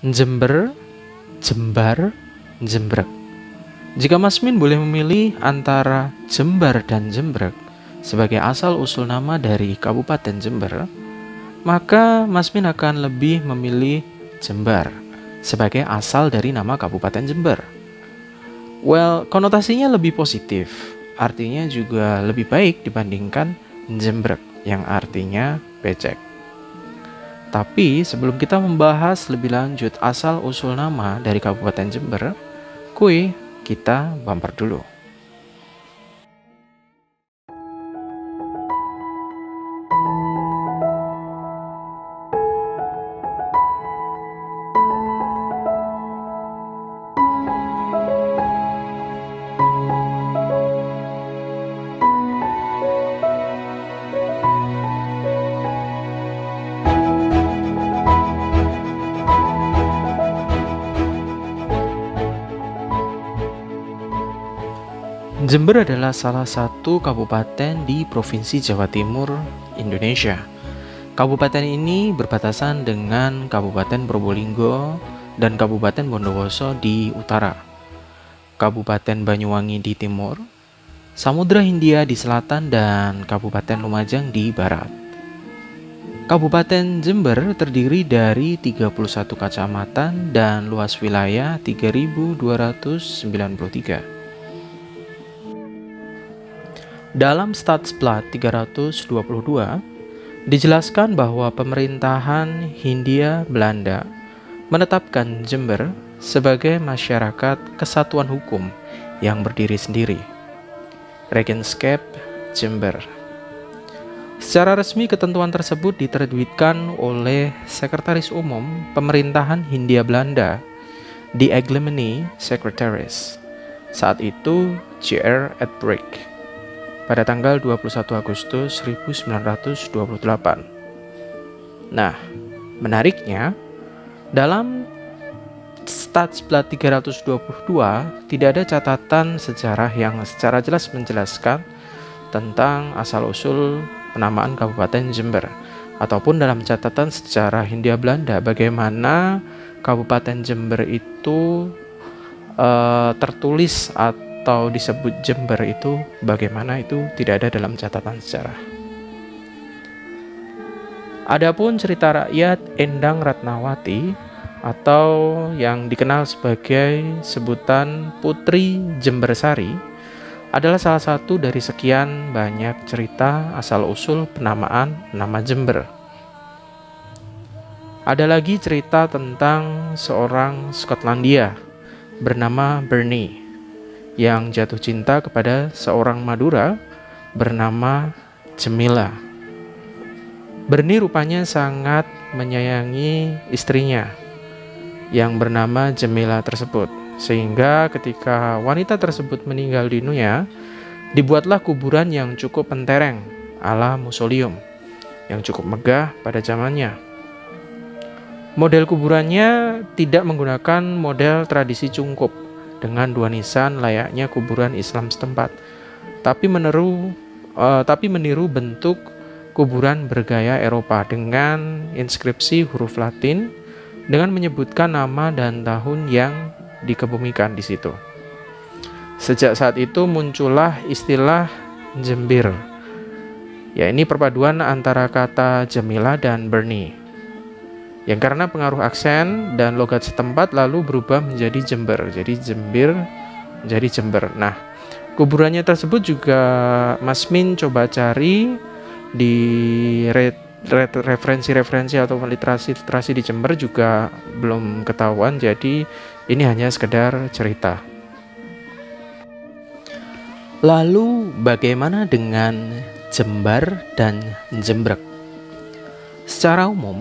Jember, Jembar, Jembrek. Jika Mas Min boleh memilih antara Jembar dan Jembrek sebagai asal-usul nama dari Kabupaten Jember, maka Mas Min akan lebih memilih Jembar sebagai asal dari nama Kabupaten Jember. Well, konotasinya lebih positif, artinya juga lebih baik dibandingkan Jembrek yang artinya becek. Tapi sebelum kita membahas lebih lanjut asal-usul nama dari Kabupaten Jember, kita bumper dulu. Jember adalah salah satu kabupaten di Provinsi Jawa Timur, Indonesia. Kabupaten ini berbatasan dengan Kabupaten Probolinggo dan Kabupaten Bondowoso di utara, Kabupaten Banyuwangi di timur, Samudra Hindia di selatan, dan Kabupaten Lumajang di barat. Kabupaten Jember terdiri dari 31 kecamatan dan luas wilayah 3.293. Dalam Stadsblad 322, dijelaskan bahwa pemerintahan Hindia Belanda menetapkan Jember sebagai masyarakat kesatuan hukum yang berdiri sendiri, Regenskap Jember. Secara resmi ketentuan tersebut diterbitkan oleh Sekretaris Umum Pemerintahan Hindia Belanda, The Aglemany Secretaries, saat itu J.R. Edbrink, pada tanggal 21 Agustus 1928. Nah, menariknya, dalam Stadsblad 322 tidak ada catatan sejarah yang secara jelas menjelaskan tentang asal-usul penamaan Kabupaten Jember, ataupun dalam catatan sejarah Hindia Belanda bagaimana Kabupaten Jember itu tertulis atau disebut Jember itu bagaimana, itu tidak ada dalam catatan sejarah. Adapun cerita rakyat Endang Ratnawati atau yang dikenal sebagai sebutan Putri Jembersari adalah salah satu dari sekian banyak cerita asal-usul penamaan nama Jember. Ada lagi cerita tentang seorang Skotlandia bernama Bernie yang jatuh cinta kepada seorang Madura bernama Jemila. Bernie rupanya sangat menyayangi istrinya yang bernama Jemila tersebut, sehingga ketika wanita tersebut meninggal dunia, dibuatlah kuburan yang cukup mentereng ala mausoleum yang cukup megah pada zamannya. Model kuburannya tidak menggunakan model tradisi cungkup dengan dua nisan layaknya kuburan Islam setempat, tapi meniru bentuk kuburan bergaya Eropa dengan inskripsi huruf Latin dengan menyebutkan nama dan tahun yang dikebumikan di situ. Sejak saat itu muncullah istilah Jembir. Ya, ini perpaduan antara kata Jemila dan Bernie, yang karena pengaruh aksen dan logat setempat lalu berubah menjadi Jember. Jadi Jembir menjadi Jember. Nah, kuburannya tersebut juga Mas Min coba cari di referensi-referensi atau literasi di Jember juga belum ketahuan. Jadi ini hanya sekedar cerita. Lalu bagaimana dengan Jembar dan Jembrek? Secara umum,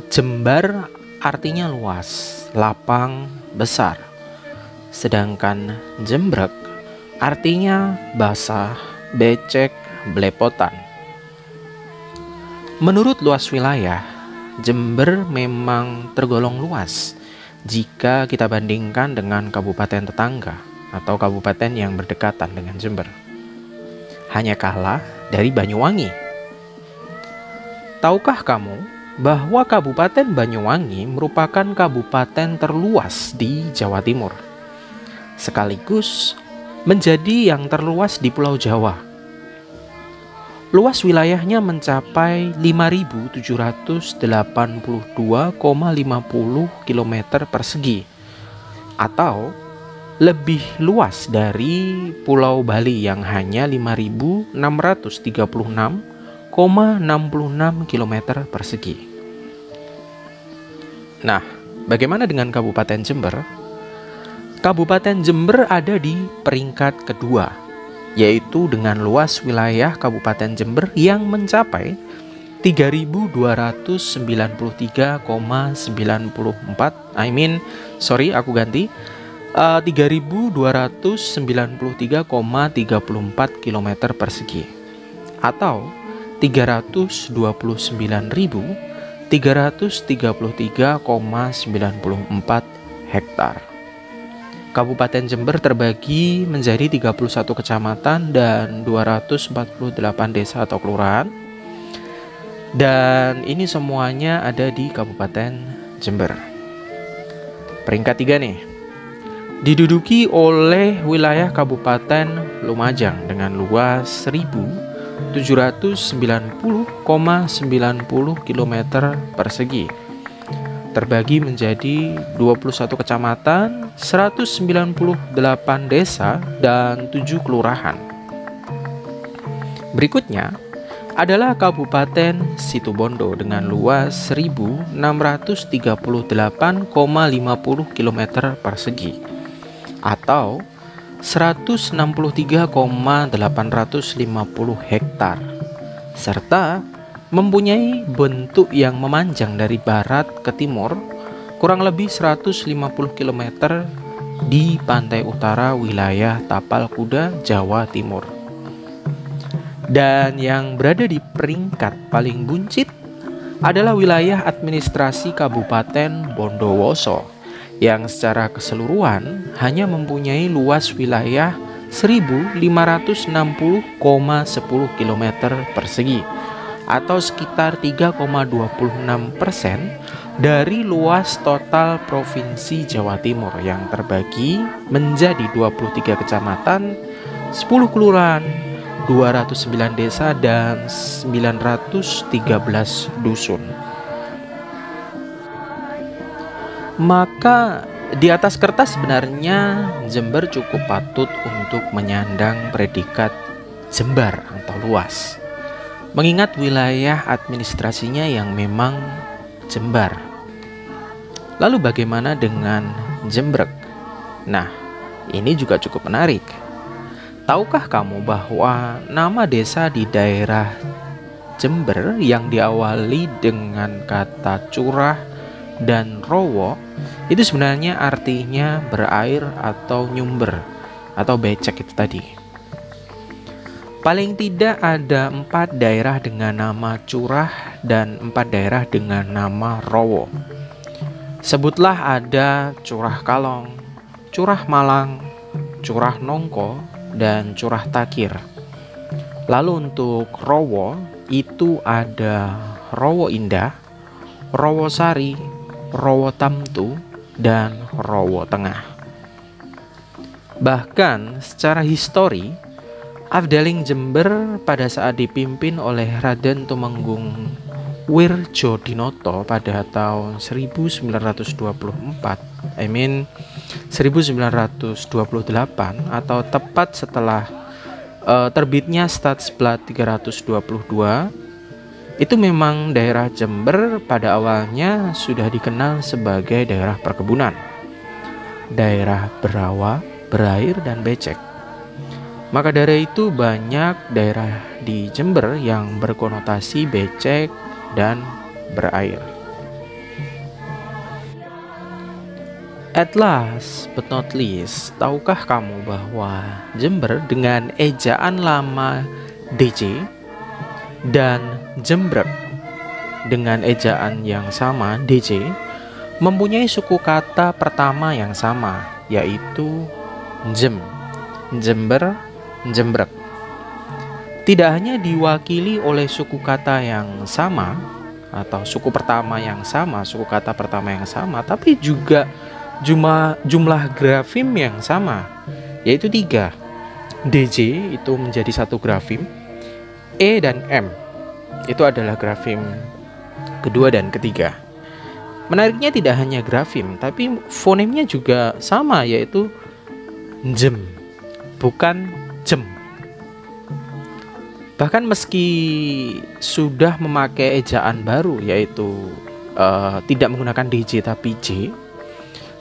Jembar artinya luas, lapang, besar. Sedangkan Jembrek artinya basah, becek, belepotan. Menurut luas wilayah, Jember memang tergolong luas jika kita bandingkan dengan kabupaten tetangga atau kabupaten yang berdekatan dengan Jember. Hanya kalah dari Banyuwangi. Tahukah kamu bahwa Kabupaten Banyuwangi merupakan kabupaten terluas di Jawa Timur, sekaligus menjadi yang terluas di Pulau Jawa. Luas wilayahnya mencapai 5.782,50 km persegi, atau lebih luas dari Pulau Bali yang hanya 5.636,66 km persegi. Nah, bagaimana dengan Kabupaten Jember? Kabupaten Jember ada di peringkat kedua, yaitu dengan luas wilayah Kabupaten Jember yang mencapai 3.293,34 km persegi, atau 329.333,94 hektar. Kabupaten Jember terbagi menjadi 31 kecamatan dan 248 desa atau kelurahan. Dan ini semuanya ada di Kabupaten Jember. Peringkat 3 nih, diduduki oleh wilayah Kabupaten Lumajang dengan luas 1.790,90 km persegi, terbagi menjadi 21 kecamatan, 198 desa, dan 7 kelurahan. Berikutnya adalah Kabupaten Situbondo dengan luas 1.638,50 km persegi, atau 163,850 hektar, serta mempunyai bentuk yang memanjang dari barat ke timur kurang lebih 150 km di pantai utara wilayah Tapal Kuda, Jawa Timur. Dan yang berada di peringkat paling buncit adalah wilayah administrasi Kabupaten Bondowoso yang secara keseluruhan hanya mempunyai luas wilayah 1.560,10 km persegi, atau sekitar 3,26% dari luas total Provinsi Jawa Timur yang terbagi menjadi 23 kecamatan, 10 kelurahan, 209 desa, dan 913 dusun. Maka di atas kertas sebenarnya Jember cukup patut untuk menyandang predikat Jembar atau luas, mengingat wilayah administrasinya yang memang Jembar. Lalu bagaimana dengan Jembrek? Nah, ini juga cukup menarik. Tahukah kamu bahwa nama desa di daerah Jember yang diawali dengan kata curah dan rowo itu sebenarnya artinya berair atau nyumber atau becek itu tadi. Paling tidak ada 4 daerah dengan nama curah dan 4 daerah dengan nama rowo. Sebutlah ada Curah Kalong, Curah Malang, Curah Nongko, dan Curah Takir. Lalu untuk rowo itu ada Rowo Indah, Rowo Sari, Rowo Tamtu, dan Rowo Tengah. Bahkan secara histori, Afdeling Jember pada saat dipimpin oleh Raden Tumenggung Wirjodinoto pada tahun 1928 atau tepat setelah terbitnya Stadsblad 322, itu memang daerah Jember pada awalnya sudah dikenal sebagai daerah perkebunan, daerah berawa, berair, dan becek. Maka dari itu banyak daerah di Jember yang berkonotasi becek dan berair. At last but not least, tahukah kamu bahwa Jember dengan ejaan lama DJ dan Jembrek dengan ejaan yang sama DJ mempunyai suku kata pertama yang sama, yaitu Jem, Jember, Jembrek. Tidak hanya diwakili oleh suku kata yang sama, atau suku pertama yang sama, suku kata pertama yang sama, tapi juga jumlah grafim yang sama, yaitu 3. DJ itu menjadi satu grafim, E dan M itu adalah grafim kedua dan ketiga. Menariknya tidak hanya grafim, tapi fonemnya juga sama, yaitu jem, bukan jem. Bahkan meski sudah memakai ejaan baru, yaitu tidak menggunakan DJ tapi J,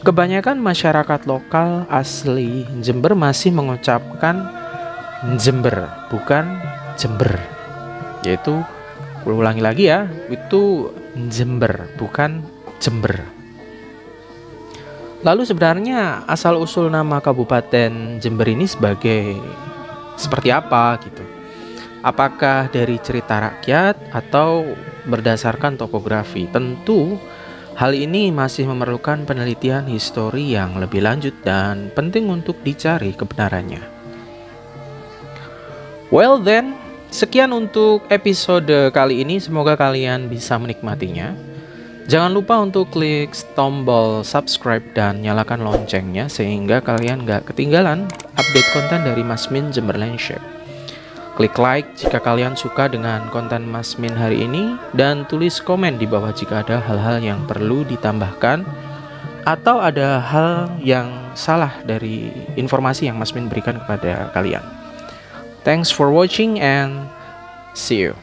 kebanyakan masyarakat lokal asli Jember masih mengucapkan Jember, bukan Jember. Yaitu, ulangi lagi ya, itu Jember, bukan Jember. Lalu sebenarnya asal-usul nama Kabupaten Jember ini seperti apa gitu? Apakah dari cerita rakyat atau berdasarkan topografi? Tentu hal ini masih memerlukan penelitian histori yang lebih lanjut dan penting untuk dicari kebenarannya. Well then, sekian untuk episode kali ini. Semoga kalian bisa menikmatinya. Jangan lupa untuk klik tombol subscribe dan nyalakan loncengnya sehingga kalian gak ketinggalan update konten dari Mas Min Jemberlandship. Klik like jika kalian suka dengan konten Mas Min hari ini, dan tulis komen di bawah jika ada hal-hal yang perlu ditambahkan atau ada hal yang salah dari informasi yang Mas Min berikan kepada kalian. Thanks for watching and see you.